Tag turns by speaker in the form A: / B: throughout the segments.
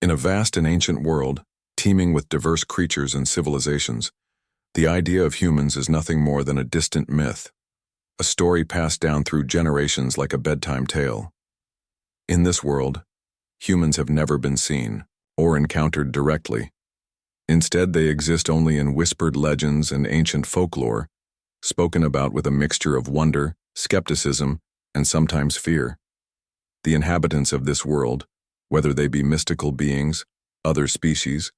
A: In a vast and ancient world, teeming with diverse creatures and civilizations, the idea of humans is nothing more than a distant myth, a story passed down through generations like a bedtime tale. In this world, humans have never been seen or encountered directly. Instead, they exist only in whispered legends and ancient folklore, spoken about with a mixture of wonder, skepticism, and sometimes fear. The inhabitants of this world, whether they be mystical beings, other species,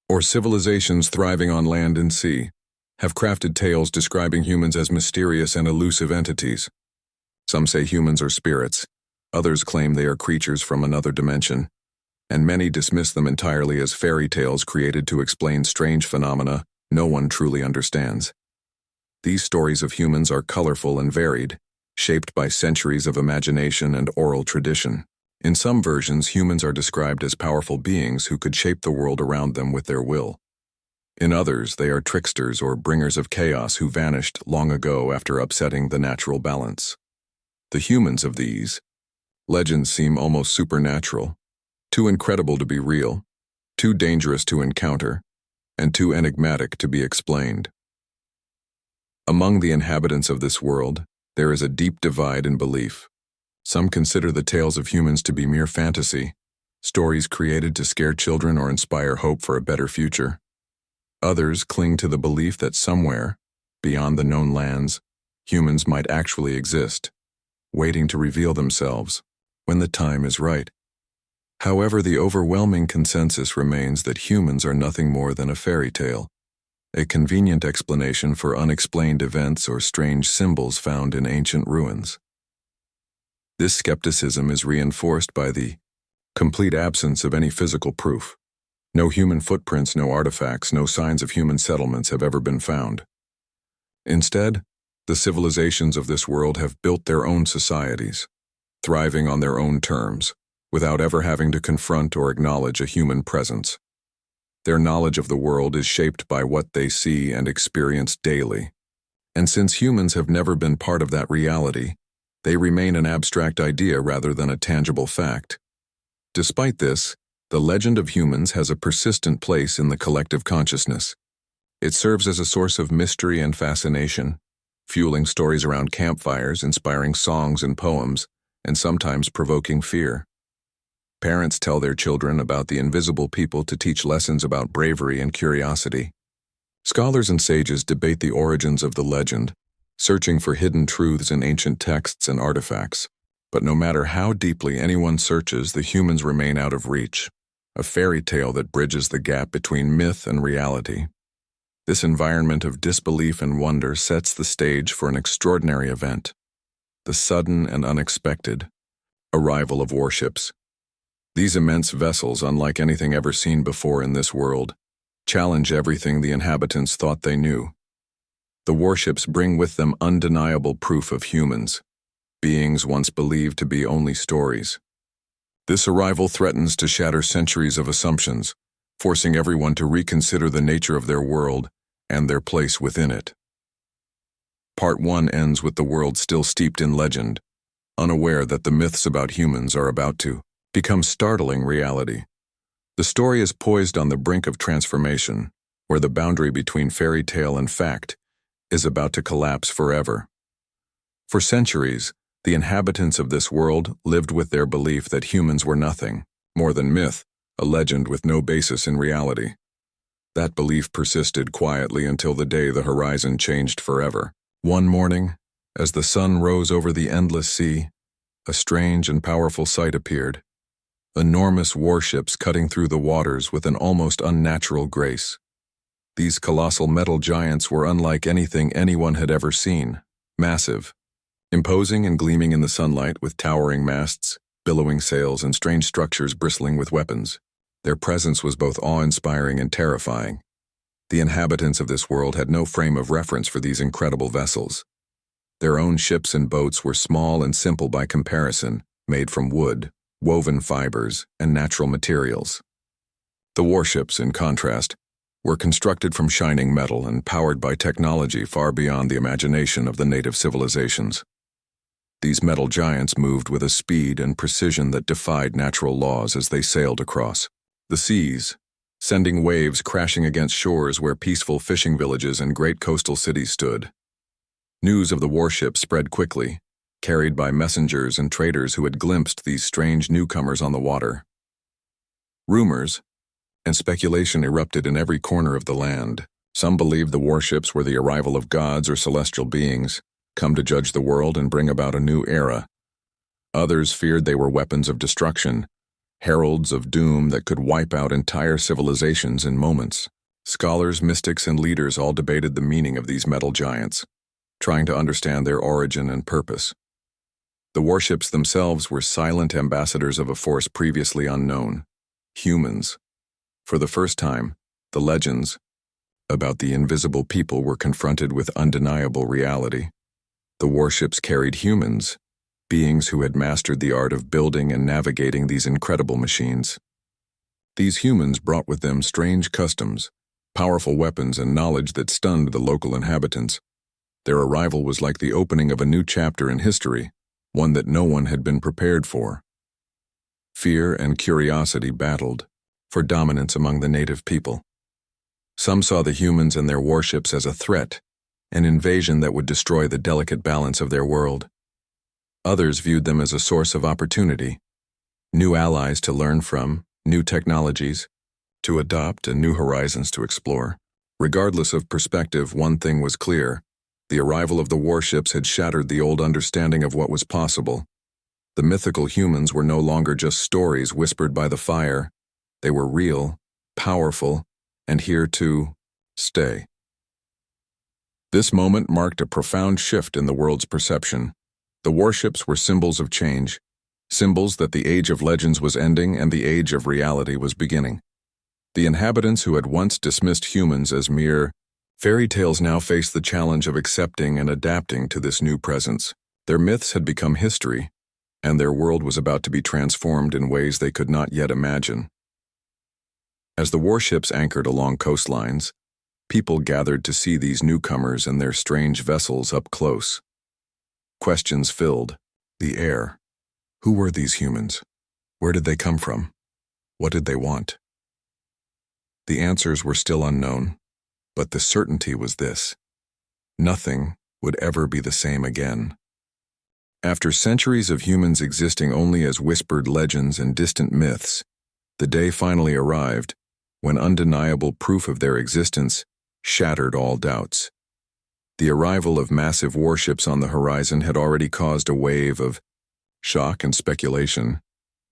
A: or civilizations thriving on land and sea, have crafted tales describing humans as mysterious and elusive entities. Some say humans are spirits, others claim they are creatures from another dimension, and many dismiss them entirely as fairy tales created to explain strange phenomena no one truly understands. These stories of humans are colorful and varied, shaped by centuries of imagination and oral tradition. In some versions, humans are described as powerful beings who could shape the world around them with their will. In others, they are tricksters or bringers of chaos who vanished long ago after upsetting the natural balance. The humans of these legends seem almost supernatural, too incredible to be real, too dangerous to encounter, and too enigmatic to be explained. Among the inhabitants of this world, there is a deep divide in belief. Some consider the tales of humans to be mere fantasy, stories created to scare children or inspire hope for a better future. Others cling to the belief that somewhere, beyond the known lands, humans might actually exist, waiting to reveal themselves when the time is right. However, the overwhelming consensus remains that humans are nothing more than a fairy tale, a convenient explanation for unexplained events or strange symbols found in ancient ruins. This skepticism is reinforced by the complete absence of any physical proof. No human footprints, no artifacts, no signs of human settlements have ever been found. Instead, the civilizations of this world have built their own societies, thriving on their own terms, without ever having to confront or acknowledge a human presence. Their knowledge of the world is shaped by what they see and experience daily. And since humans have never been part of that reality, they remain an abstract idea rather than a tangible fact. Despite this, the legend of humans has a persistent place in the collective consciousness. It serves as a source of mystery and fascination, fueling stories around campfires, inspiring songs and poems, and sometimes provoking fear. Parents tell their children about the invisible people to teach lessons about bravery and curiosity. Scholars and sages debate the origins of the legend, searching for hidden truths in ancient texts and artifacts. But no matter how deeply anyone searches, the humans remain out of reach, a fairy tale that bridges the gap between myth and reality. This environment of disbelief and wonder sets the stage for an extraordinary event: the sudden and unexpected arrival of warships. These immense vessels, unlike anything ever seen before in this world, challenge everything the inhabitants thought they knew. The warships bring with them undeniable proof of humans, beings once believed to be only stories. This arrival threatens to shatter centuries of assumptions, forcing everyone to reconsider the nature of their world and their place within it. Part 1 ends with the world still steeped in legend, unaware that the myths about humans are about to become startling reality. The story is poised on the brink of transformation, where the boundary between fairy tale and fact is about to collapse forever. For centuries, the inhabitants of this world lived with their belief that humans were nothing more than myth, a legend with no basis in reality. That belief persisted quietly until the day the horizon changed forever. One morning, as the sun rose over the endless sea, a strange and powerful sight appeared: enormous warships cutting through the waters with an almost unnatural grace. These colossal metal giants were unlike anything anyone had ever seen: massive, imposing and gleaming in the sunlight, with towering masts, billowing sails, and strange structures bristling with weapons. Their presence was both awe-inspiring and terrifying. The inhabitants of this world had no frame of reference for these incredible vessels. Their own ships and boats were small and simple by comparison, made from wood, woven fibers, and natural materials. The warships, in contrast, were constructed from shining metal and powered by technology far beyond the imagination of the native civilizations. These metal giants moved with a speed and precision that defied natural laws as they sailed across The seas, sending waves crashing against shores where peaceful fishing villages and great coastal cities stood. News of the warships spread quickly, carried by messengers and traders who had glimpsed these strange newcomers on the water. Rumors and speculation erupted in every corner of the land. Some believed the warships were the arrival of gods or celestial beings, come to judge the world and bring about a new era. Others feared they were weapons of destruction, heralds of doom that could wipe out entire civilizations in moments. Scholars, mystics, and leaders all debated the meaning of these metal giants, trying to understand their origin and purpose. The warships themselves were silent ambassadors of a force previously unknown, humans. For the first time, the legends about the invisible people were confronted with undeniable reality. The warships carried humans, beings who had mastered the art of building and navigating these incredible machines. These humans brought with them strange customs, powerful weapons, and knowledge that stunned the local inhabitants. Their arrival was like the opening of a new chapter in history, one that no one had been prepared for. Fear and curiosity battled for dominance among the native people. Some saw the humans and their warships as a threat, an invasion that would destroy the delicate balance of their world. Others viewed them as a source of opportunity, new allies to learn from, new technologies to adopt, and new horizons to explore. Regardless of perspective, one thing was clear: the arrival of the warships had shattered the old understanding of what was possible. The mythical humans were no longer just stories whispered by the fire. They were real, powerful, and here to stay. This moment marked a profound shift in the world's perception. The warships were symbols of change, symbols that the age of legends was ending and the age of reality was beginning. The inhabitants who had once dismissed humans as mere fairy tales now faced the challenge of accepting and adapting to this new presence. Their myths had become history, and their world was about to be transformed in ways they could not yet imagine. As the warships anchored along coastlines, people gathered to see these newcomers and their strange vessels up close. Questions filled the air. Who were these humans? Where did they come from? What did they want? The answers were still unknown, but the certainty was this: nothing would ever be the same again. After centuries of humans existing only as whispered legends and distant myths, the day finally arrived when undeniable proof of their existence shattered all doubts. The arrival of massive warships on the horizon had already caused a wave of shock and speculation,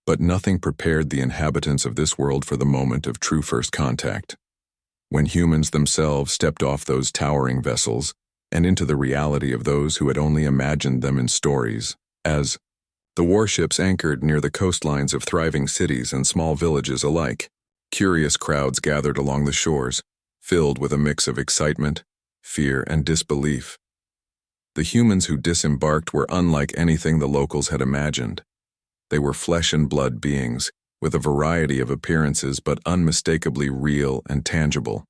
A: but nothing prepared the inhabitants of this world for the moment of true first contact. When humans themselves stepped off those towering vessels and into the reality of those who had only imagined them in stories. As the warships anchored near the coastlines of thriving cities and small villages alike, curious crowds gathered along the shores, filled with a mix of excitement, fear, and disbelief. The humans who disembarked were unlike anything the locals had imagined. They were flesh and blood beings, with a variety of appearances but unmistakably real and tangible.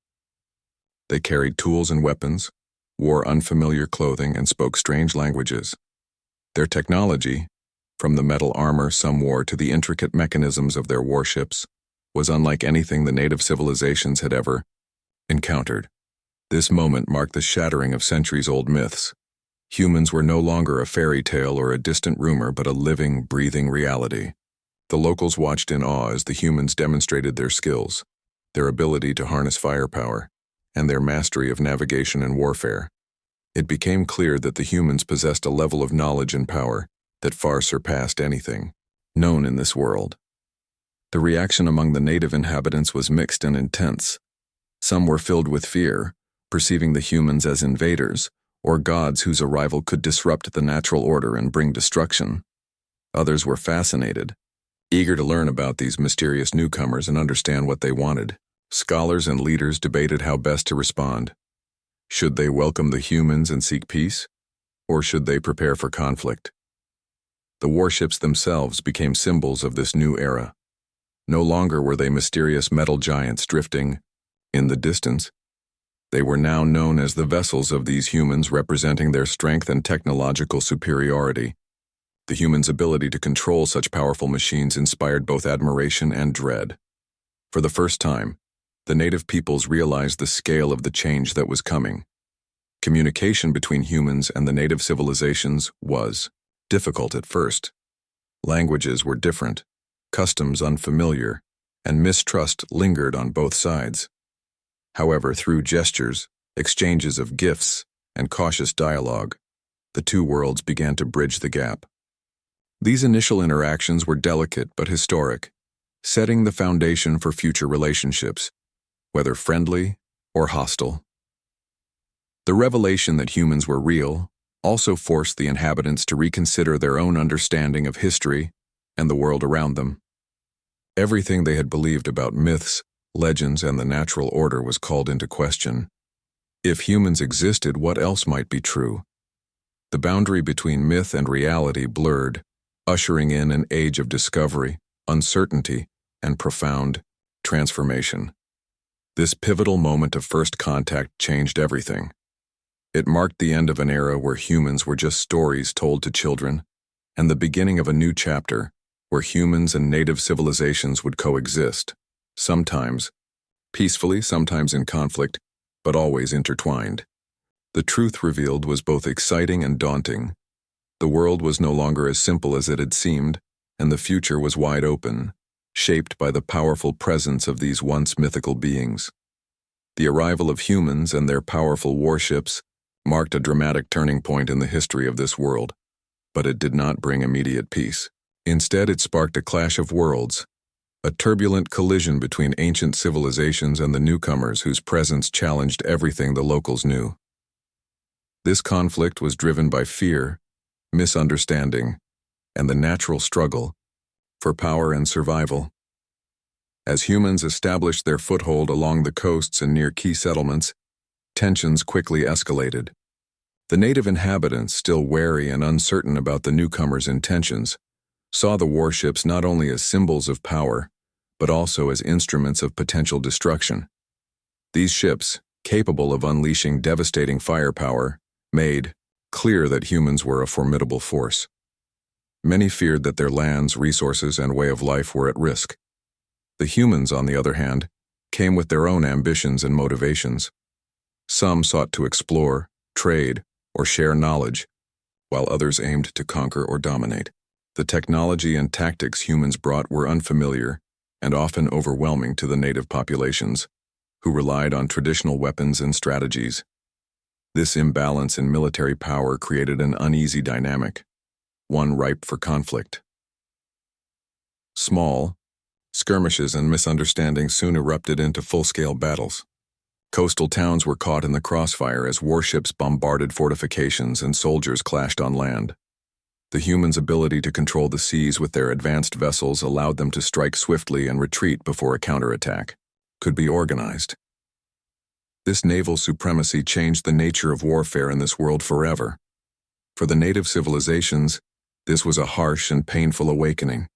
A: They carried tools and weapons, wore unfamiliar clothing, and spoke strange languages. Their technology, from the metal armor some wore to the intricate mechanisms of their warships, was unlike anything the native civilizations had ever encountered. This moment marked the shattering of centuries-old myths. Humans were no longer a fairy tale or a distant rumor, but a living, breathing reality. The locals watched in awe as the humans demonstrated their skills, their ability to harness firepower, and their mastery of navigation and warfare. It became clear that the humans possessed a level of knowledge and power that far surpassed anything known in this world. The reaction among the native inhabitants was mixed and intense. Some were filled with fear, perceiving the humans as invaders, or gods whose arrival could disrupt the natural order and bring destruction. Others were fascinated, eager to learn about these mysterious newcomers and understand what they wanted. Scholars and leaders debated how best to respond. Should they welcome the humans and seek peace, or should they prepare for conflict? The warships themselves became symbols of this new era. No longer were they mysterious metal giants drifting in the distance. They were now known as the vessels of these humans, representing their strength and technological superiority. The humans' ability to control such powerful machines inspired both admiration and dread. For the first time, the native peoples realized the scale of the change that was coming. Communication between humans and the native civilizations was difficult at first. Languages were different, customs unfamiliar, and mistrust lingered on both sides. However, through gestures, exchanges of gifts, and cautious dialogue, the two worlds began to bridge the gap. These initial interactions were delicate but historic, setting the foundation for future relationships, whether friendly or hostile. The revelation that humans were real also forced the inhabitants to reconsider their own understanding of history and the world around them. Everything they had believed about myths, legends, and the natural order was called into question. If humans existed, what else might be true? The boundary between myth and reality blurred, ushering in an age of discovery, uncertainty, and profound transformation. This pivotal moment of first contact changed everything. It marked the end of an era where humans were just stories told to children, and the beginning of a new chapter where humans and native civilizations would coexist, sometimes peacefully, sometimes in conflict, but always intertwined. The truth revealed was both exciting and daunting. The world was no longer as simple as it had seemed, and the future was wide open, shaped by the powerful presence of these once mythical beings. The arrival of humans and their powerful warships marked a dramatic turning point in the history of this world, but it did not bring immediate peace. Instead, it sparked a clash of worlds, a turbulent collision between ancient civilizations and the newcomers whose presence challenged everything the locals knew. This conflict was driven by fear, misunderstanding, and the natural struggle for power and survival. As humans established their foothold along the coasts and near key settlements, tensions quickly escalated. The native inhabitants, still wary and uncertain about the newcomers' intentions, saw the warships not only as symbols of power, but also as instruments of potential destruction. These ships, capable of unleashing devastating firepower, made clear that humans were a formidable force. Many feared that their lands, resources, and way of life were at risk. The humans, on the other hand, came with their own ambitions and motivations. Some sought to explore, trade, or share knowledge, while others aimed to conquer or dominate. The technology and tactics humans brought were unfamiliar and often overwhelming to the native populations, who relied on traditional weapons and strategies. This imbalance in military power created an uneasy dynamic, one ripe for conflict. Small skirmishes and misunderstandings soon erupted into full-scale battles. Coastal towns were caught in the crossfire as warships bombarded fortifications and soldiers clashed on land. The humans' ability to control the seas with their advanced vessels allowed them to strike swiftly and retreat before a counterattack could be organized. This naval supremacy changed the nature of warfare in this world forever. For the native civilizations, this was a harsh and painful awakening.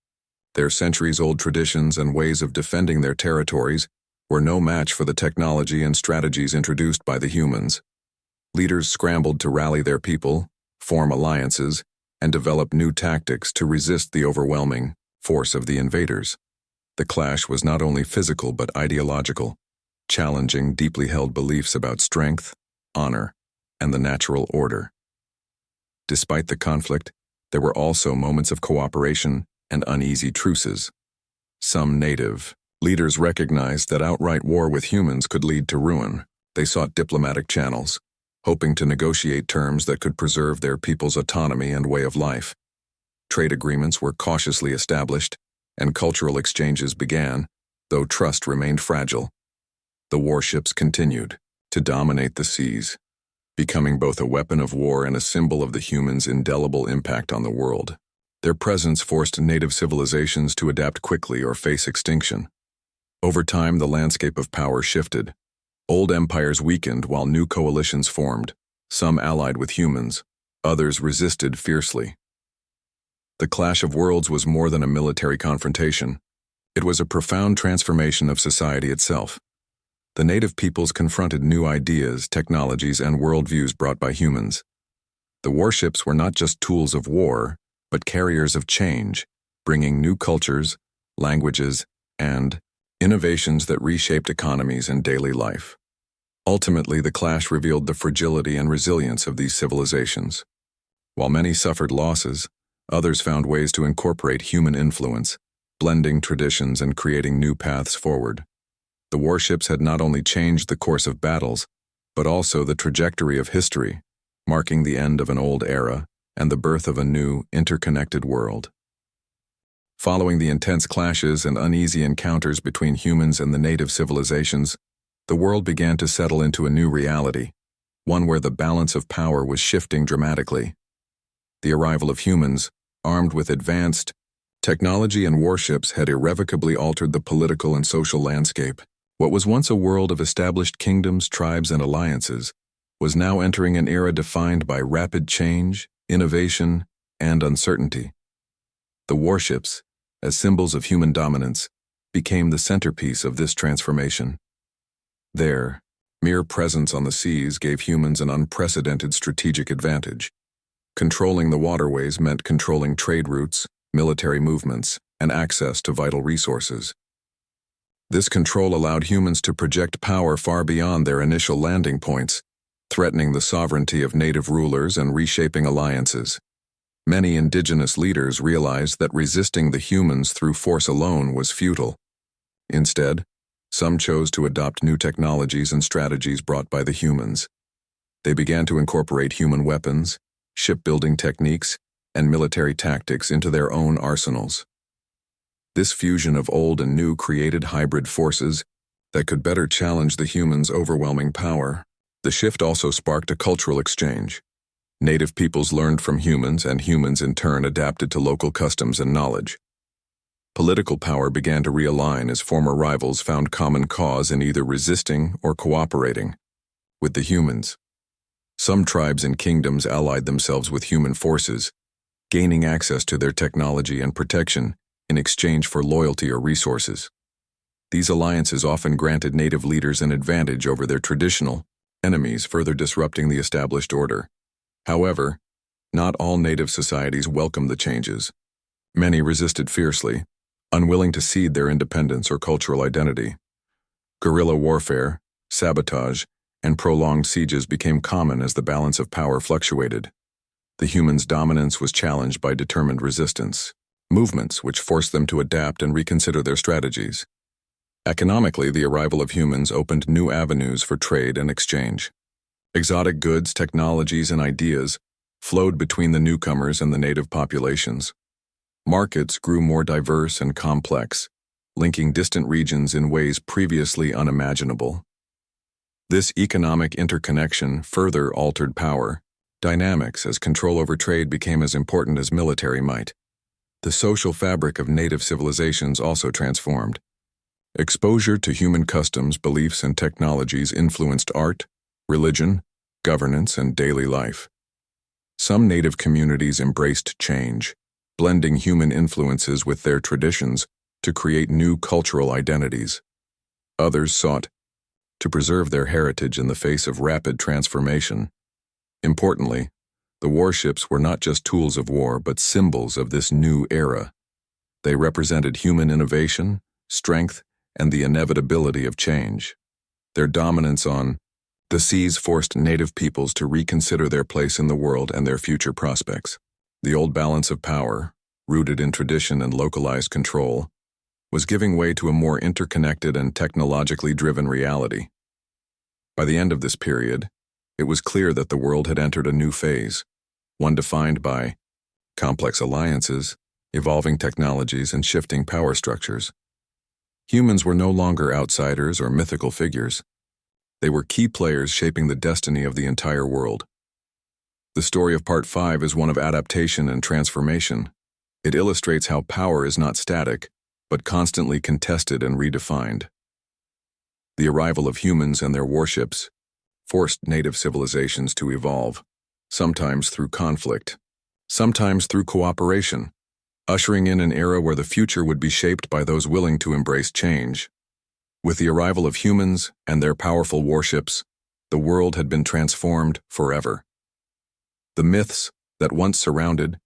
A: Their centuries-old traditions and ways of defending their territories were no match for the technology and strategies introduced by the humans. Leaders scrambled to rally their people, form alliances, and develop new tactics to resist the overwhelming force of the invaders. The clash was not only physical but ideological, challenging deeply held beliefs about strength, honor, and the natural order. Despite the conflict, there were also moments of cooperation and uneasy truces. Some native leaders recognized that outright war with humans could lead to ruin. They sought diplomatic channels, hoping to negotiate terms that could preserve their people's autonomy and way of life. Trade agreements were cautiously established, and cultural exchanges began, though trust remained fragile. The warships continued to dominate the seas, becoming both a weapon of war and a symbol of the humans' indelible impact on the world. Their presence forced native civilizations to adapt quickly or face extinction. Over time, the landscape of power shifted. Old empires weakened while new coalitions formed, some allied with humans, others resisted fiercely. The clash of worlds was more than a military confrontation. It was a profound transformation of society itself. The native peoples confronted new ideas, technologies, and worldviews brought by humans. The warships were not just tools of war, but carriers of change, bringing new cultures, languages, and innovations that reshaped economies and daily life. Ultimately, the clash revealed the fragility and resilience of these civilizations. While many suffered losses, others found ways to incorporate human influence, blending traditions and creating new paths forward. The warships had not only changed the course of battles, but also the trajectory of history, marking the end of an old era and the birth of a new, interconnected world. Following the intense clashes and uneasy encounters between humans and the native civilizations, the world began to settle into a new reality, one where the balance of power was shifting dramatically. The arrival of humans, armed with advanced technology and warships, had irrevocably altered the political and social landscape. What was once a world of established kingdoms, tribes, and alliances was now entering an era defined by rapid change, innovation, and uncertainty. The warships, as symbols of human dominance, became the centerpiece of this transformation. Their mere presence on the seas gave humans an unprecedented strategic advantage. Controlling the waterways meant controlling trade routes, military movements, and access to vital resources. This control allowed humans to project power far beyond their initial landing points, threatening the sovereignty of native rulers and reshaping alliances. Many indigenous leaders realized that resisting the humans through force alone was futile. Instead, some chose to adopt new technologies and strategies brought by the humans. They began to incorporate human weapons, shipbuilding techniques, and military tactics into their own arsenals. This fusion of old and new created hybrid forces that could better challenge the humans' overwhelming power. The shift also sparked a cultural exchange. Native peoples learned from humans, and humans in turn adapted to local customs and knowledge. Political power began to realign as former rivals found common cause in either resisting or cooperating with the humans. Some tribes and kingdoms allied themselves with human forces, gaining access to their technology and protection in exchange for loyalty or resources. These alliances often granted native leaders an advantage over their traditional enemies, further disrupting the established order. However, not all native societies welcomed the changes. Many resisted fiercely, unwilling to cede their independence or cultural identity. Guerrilla warfare, sabotage, and prolonged sieges became common as the balance of power fluctuated. The humans' dominance was challenged by determined resistance movements which forced them to adapt and reconsider their strategies. Economically, the arrival of humans opened new avenues for trade and exchange. Exotic goods, technologies, and ideas flowed between the newcomers and the native populations. Markets grew more diverse and complex, linking distant regions in ways previously unimaginable. This economic interconnection further altered power dynamics as control over trade became as important as military might. The social fabric of native civilizations also transformed. Exposure to human customs, beliefs, and technologies influenced art, religion, governance, and daily life. Some native communities embraced change, blending human influences with their traditions to create new cultural identities. Others sought to preserve their heritage in the face of rapid transformation. Importantly, the warships were not just tools of war, but symbols of this new era. They represented human innovation, strength, and the inevitability of change. Their dominance on the seas forced native peoples to reconsider their place in the world and their future prospects. The old balance of power, rooted in tradition and localized control, was giving way to a more interconnected and technologically driven reality. By the end of this period, it was clear that the world had entered a new phase, one defined by complex alliances, evolving technologies, and shifting power structures. Humans were no longer outsiders or mythical figures. They were key players shaping the destiny of the entire world. The story of Part 5 is one of adaptation and transformation. It illustrates how power is not static, but constantly contested and redefined. The arrival of humans and their warships forced native civilizations to evolve, sometimes through conflict, sometimes through cooperation, ushering in an era where the future would be shaped by those willing to embrace change. With the arrival of humans and their powerful warships, the world had been transformed forever. The myths that once surrounded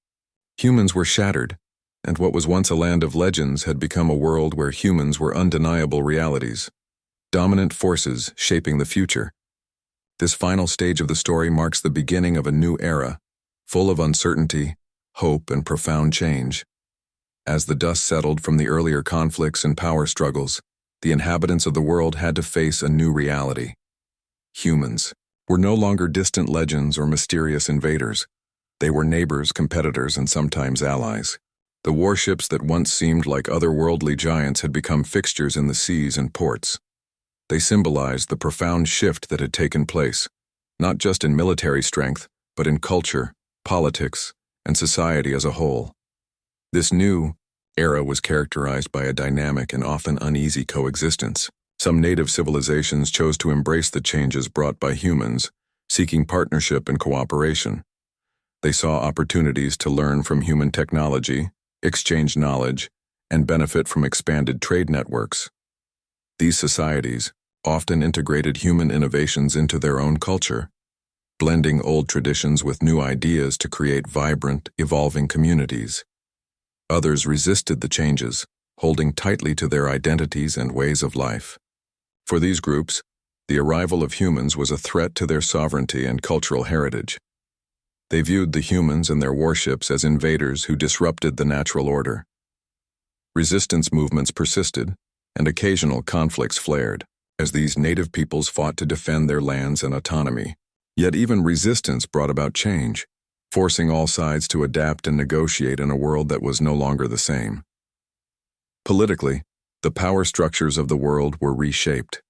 A: humans were shattered, and what was once a land of legends had become a world where humans were undeniable realities, dominant forces shaping the future. This final stage of the story marks the beginning of a new era, full of uncertainty, hope, and profound change. As the dust settled from the earlier conflicts and power struggles, the inhabitants of the world had to face a new reality. Humans were no longer distant legends or mysterious invaders. They were neighbors, competitors, and sometimes allies. The warships that once seemed like otherworldly giants had become fixtures in the seas and ports. They symbolized the profound shift that had taken place, not just in military strength, but in culture, politics, and society as a whole. This new era was characterized by a dynamic and often uneasy coexistence. Some native civilizations chose to embrace the changes brought by humans, seeking partnership and cooperation. They saw opportunities to learn from human technology, exchange knowledge, and benefit from expanded trade networks. These societies often integrated human innovations into their own culture, blending old traditions with new ideas to create vibrant, evolving communities. Others resisted the changes, holding tightly to their identities and ways of life. For these groups, the arrival of humans was a threat to their sovereignty and cultural heritage. They viewed the humans and their warships as invaders who disrupted the natural order. Resistance movements persisted, and occasional conflicts flared, as these native peoples fought to defend their lands and autonomy. Yet even resistance brought about change, forcing all sides to adapt and negotiate in a world that was no longer the same. Politically, the power structures of the world were reshaped.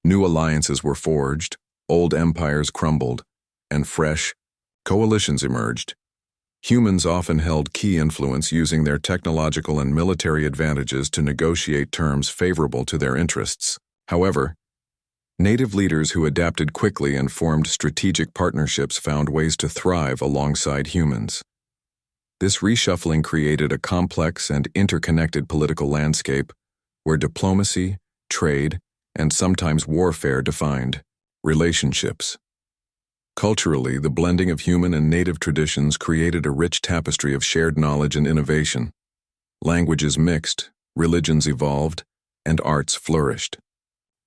A: New alliances were forged, old empires crumbled, and fresh coalitions emerged. Humans often held key influence, using their technological and military advantages to negotiate terms favorable to their interests. However, native leaders who adapted quickly and formed strategic partnerships found ways to thrive alongside humans. This reshuffling created a complex and interconnected political landscape where diplomacy, trade, and sometimes warfare defined relationships. Culturally, the blending of human and native traditions created a rich tapestry of shared knowledge and innovation. Languages mixed, religions evolved, and arts flourished.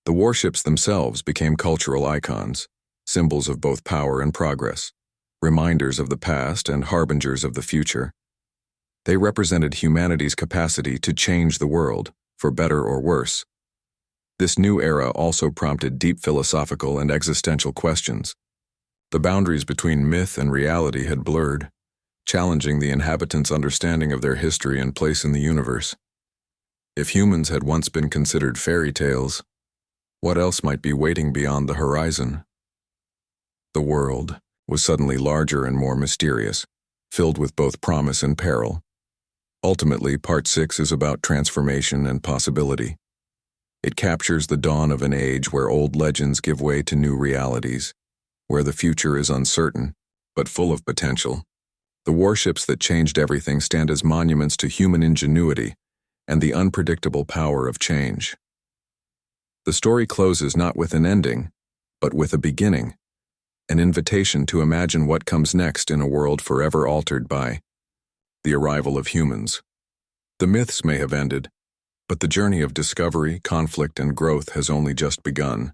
A: The warships themselves became cultural icons, symbols of both power and progress, reminders of the past and harbingers of the future. They represented humanity's capacity to change the world, for better or worse. This new era also prompted deep philosophical and existential questions. The boundaries between myth and reality had blurred, challenging the inhabitants' understanding of their history and place in the universe. If humans had once been considered fairy tales, what else might be waiting beyond the horizon? The world was suddenly larger and more mysterious, filled with both promise and peril. Ultimately, Part 6 is about transformation and possibility. It captures the dawn of an age where old legends give way to new realities, where the future is uncertain, but full of potential. The warships that changed everything stand as monuments to human ingenuity and the unpredictable power of change. The story closes not with an ending, but with a beginning, an invitation to imagine what comes next in a world forever altered by the arrival of humans. The myths may have ended, but the journey of discovery, conflict, and growth has only just begun.